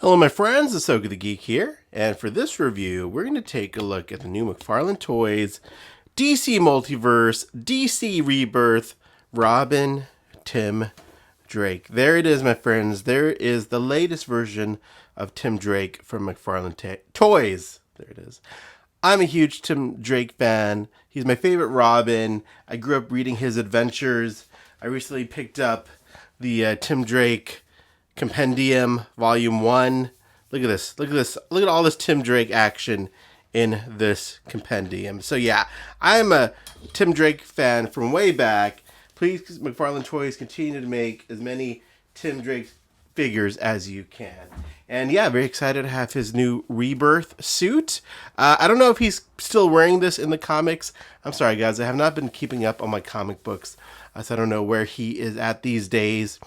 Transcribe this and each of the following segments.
Hello my friends, Asoka the Geek here, and for this review, we're going to take a look at the new McFarlane Toys, DC Multiverse, DC Rebirth, Robin, Tim Drake. There it is, my friends. There is the latest version of Tim Drake from McFarlane Toys. There it is. I'm a huge Tim Drake fan. He's my favorite Robin. I grew up reading his adventures. I recently picked up the Tim Drake Compendium Volume 1. Look at this. Look at this. Look at all this Tim Drake action in this compendium. So yeah, I'm a Tim Drake fan from way back. Please, McFarlane Toys, continue to make as many Tim Drake figures as you can. And yeah, very excited to have his new Rebirth suit. I don't know if he's still wearing this in the comics. I'm sorry, guys. I have not been keeping up on my comic books, so I don't know where he is at these days.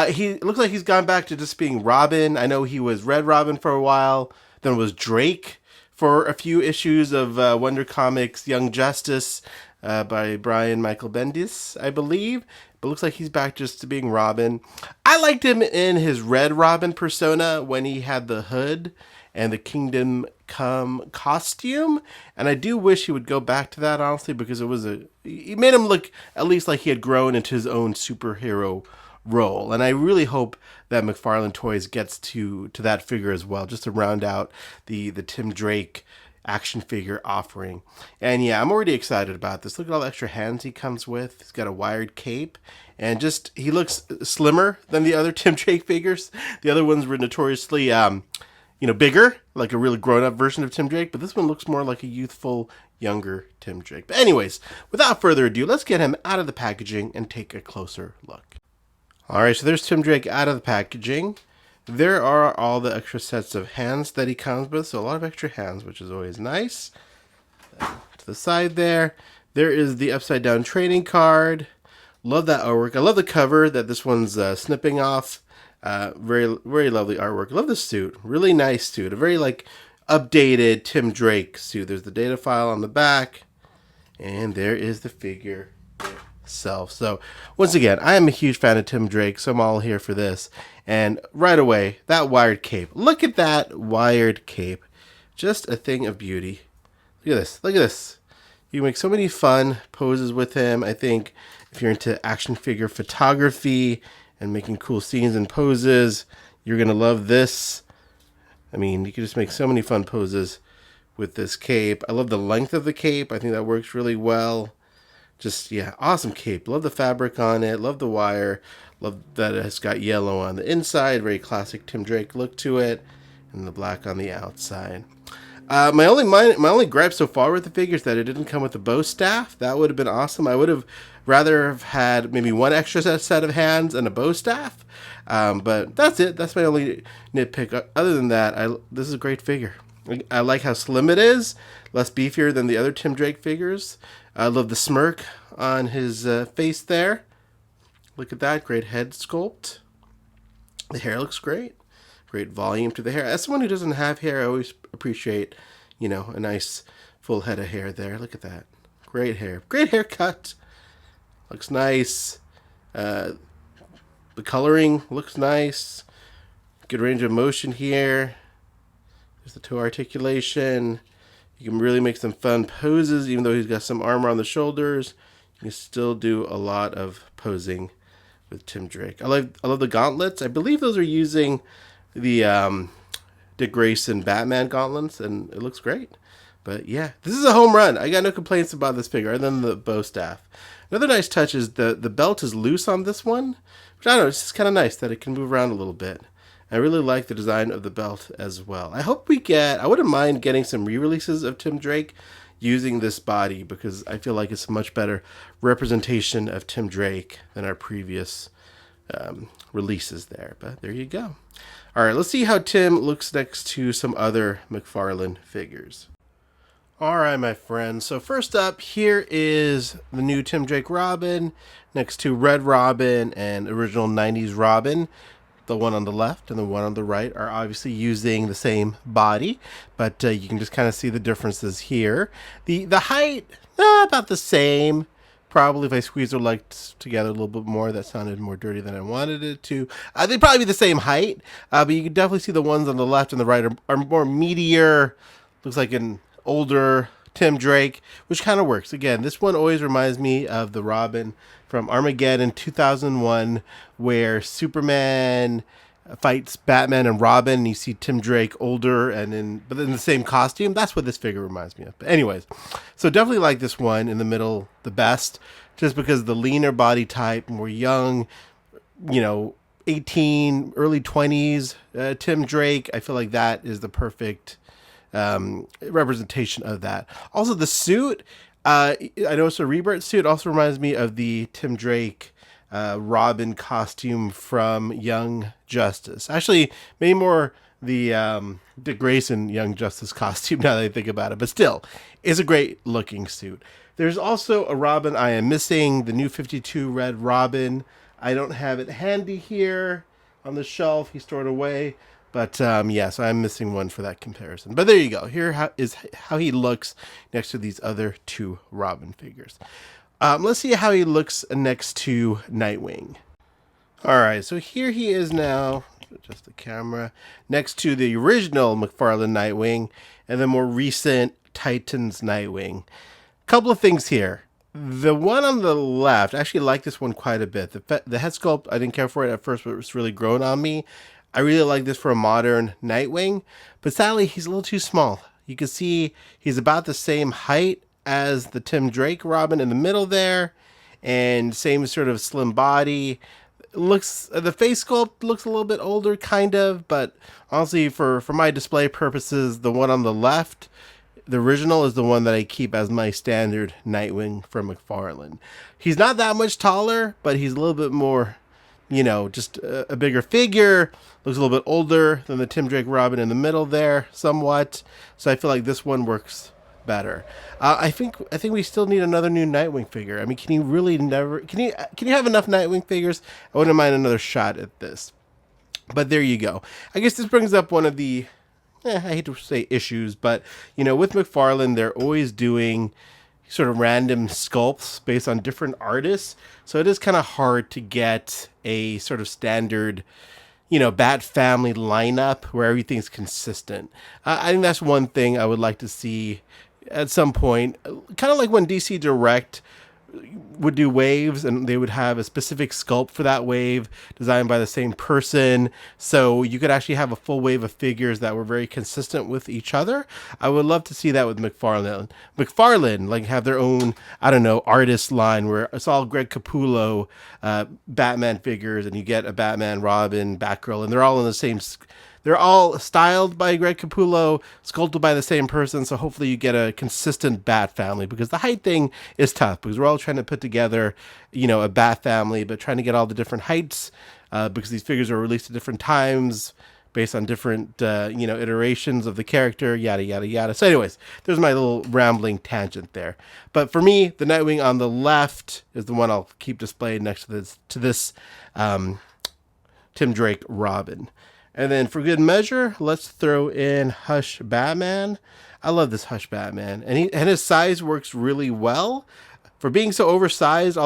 He looks like he's gone back to just being Robin. I know he was Red Robin for a while, then was Drake for a few issues of Wonder Comics Young Justice by Brian Michael Bendis, I believe. But looks like he's back just to being Robin. I liked him in his Red Robin persona when he had the hood and the Kingdom Come costume. And I do wish he would go back to that, honestly, because it made him look at least like he had grown into his own superhero role. And I really hope that McFarlane Toys gets to that figure as well, just to round out the Tim Drake action figure offering. And yeah, I'm already excited about this. Look at all the extra hands he comes with. He's got a wired cape, and just he looks slimmer than the other Tim Drake figures. The other ones were notoriously bigger, like a really grown-up version of Tim Drake, but this one looks more like a youthful, younger Tim Drake. But anyways, without further ado, let's get him out of the packaging and take a closer look. Alright, so there's Tim Drake out of the packaging. There are all the extra sets of hands that he comes with, so a lot of extra hands, which is always nice. To the side there is the upside down trading card. Love that artwork. I love the cover that this one's snipping off. Very, very lovely artwork. I love the suit. Really nice suit. A very updated Tim Drake suit. There's the data file on the back, and there is the figure itself. So once again, I am a huge fan of Tim Drake, so I'm all here for this. And right away, that wired cape. Look at that wired cape. Just a thing of beauty. Look at this. Look at this. You can make so many fun poses with him. I think if you're into action figure photography and making cool scenes and poses, you're going to love this. I mean, you can just make so many fun poses with this cape. I love the length of the cape. I think that works really well. Just, yeah, awesome cape. Love the fabric on it. Love the wire. Love that it's got yellow on the inside. Very classic Tim Drake look to it. And the black on the outside. My only gripe so far with the figure is that it didn't come with a bow staff. That would have been awesome. I would have rather have had maybe one extra set of hands and a bow staff. But that's it. That's my only nitpick. Other than that, this is a great figure. I like how slim it is. Less beefier than the other Tim Drake figures. I love the smirk on his face there. Look at that. Great head sculpt. The hair looks great. Great volume to the hair. As someone who doesn't have hair, I always appreciate, a nice full head of hair there. Look at that. Great hair. Great haircut. Looks nice. The coloring looks nice. Good range of motion here. There's the toe articulation. You can really make some fun poses, even though he's got some armor on the shoulders. You can still do a lot of posing with Tim Drake. I love the gauntlets. I believe those are using the Dick Grayson Batman gauntlets, and it looks great. But yeah, this is a home run. I got no complaints about this figure, other than the bow staff. Another nice touch is the belt is loose on this one, which I don't know, it's just kind of nice that it can move around a little bit. I really like the design of the belt as well. I wouldn't mind getting some re-releases of Tim Drake using this body, because I feel like it's a much better representation of Tim Drake than our previous releases there. But there you go. All right, let's see how Tim looks next to some other McFarlane figures. All right, my friends. So first up, here is the new Tim Drake Robin next to Red Robin and original 90s Robin. The one on the left and the one on the right are obviously using the same body, but you can just kind of see the differences here. The height, about the same. Probably if I squeezed their legs together a little bit more, that sounded more dirty than I wanted it to. They'd probably be the same height, but you can definitely see the ones on the left and the right are more meatier. Looks like an older Tim Drake, which kind of works. Again, this one always reminds me of the Robin from Armageddon 2001, where Superman fights Batman and Robin, and you see Tim Drake older but in the same costume. That's what this figure reminds me of. But anyways, so definitely like this one in the middle the best, just because the leaner body type, more young, 18, early 20s, Tim Drake. I feel like that is the perfect representation of that. Also, the suit, I noticed a Rebirth suit also reminds me of the Tim Drake Robin costume from Young Justice. Actually, maybe more the Dick Grayson Young Justice costume now that I think about it, but still, it's a great looking suit. There's also a Robin I am missing, the new 52 Red Robin. I don't have it handy here on the shelf. He's stored away. But yeah, so I'm missing one for that comparison. But there you go. Here is how he looks next to these other two Robin figures. Let's see how he looks next to Nightwing. All right, so here he is now, just the camera, next to the original McFarlane Nightwing and the more recent Titans Nightwing. Couple of things here. The one on the left, I actually like this one quite a bit. The head sculpt, I didn't care for it at first, but it was really grown on me. I really like this for a modern Nightwing, but sadly, he's a little too small. You can see he's about the same height as the Tim Drake Robin in the middle there, and same sort of slim body. The face sculpt looks a little bit older, kind of, but honestly, for my display purposes, the one on the left, the original, is the one that I keep as my standard Nightwing from McFarlane. He's not that much taller, but he's a little bit more, just a bigger figure. Looks a little bit older than the Tim Drake Robin in the middle there, somewhat. So I feel like this one works better. I think we still need another new Nightwing figure. I mean, can you have enough Nightwing figures? I wouldn't mind another shot at this. But there you go. I guess this brings up one of the, I hate to say issues, but with McFarlane, they're always doing sort of random sculpts based on different artists. So it is kind of hard to get a sort of standard, Bat Family lineup where everything's consistent. I think that's one thing I would like to see at some point, kind of like when DC Direct would do waves and they would have a specific sculpt for that wave designed by the same person, so you could actually have a full wave of figures that were very consistent with each other. I would love to see that with McFarlane, like have their own, artist line where it's all Greg Capullo Batman figures, and you get a Batman, Robin, Batgirl, and they're all in the same. They're all styled by Greg Capullo, sculpted by the same person, so hopefully you get a consistent Bat Family, because the height thing is tough, because we're all trying to put together, a Bat Family, but trying to get all the different heights, because these figures are released at different times, based on different, iterations of the character, yada, yada, yada. So anyways, there's my little rambling tangent there. But for me, the Nightwing on the left is the one I'll keep displayed next to this Tim Drake Robin. And then for good measure, let's throw in Hush Batman. I love this Hush Batman. And his size works really well. For being so oversized,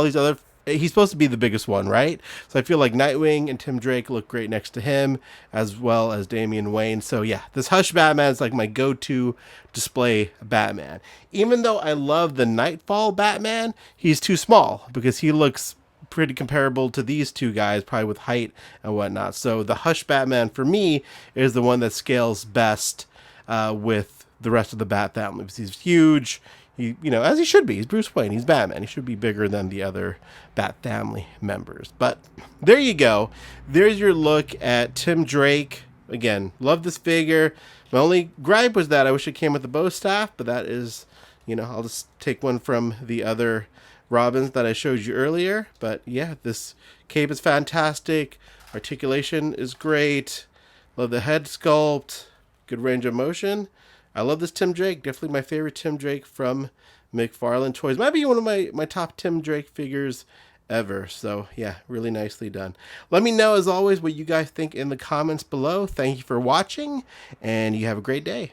he's supposed to be the biggest one, right? So I feel like Nightwing and Tim Drake look great next to him, as well as Damian Wayne. So yeah, this Hush Batman is like my go-to display Batman. Even though I love the Nightfall Batman, he's too small, because he looks pretty comparable to these two guys, probably with height and whatnot. So the Hush Batman for me is the one that scales best with the rest of the Bat Family, because he's huge. He, as he should be. He's Bruce Wayne. He's Batman. He should be bigger than the other Bat Family members. But there you go. There's your look at Tim Drake. Again, love this figure. My only gripe was that I wish it came with the bow staff, but that is, I'll just take one from the other Robins that I showed you earlier. But yeah, this cape is fantastic. Articulation is great. Love the head sculpt. Good range of motion. I love this Tim Drake. Definitely my favorite Tim Drake from McFarlane Toys. Might be one of my top Tim Drake figures ever. So yeah, really nicely done. Let me know, as always, what you guys think in the comments below. Thank you for watching, and you have a great day.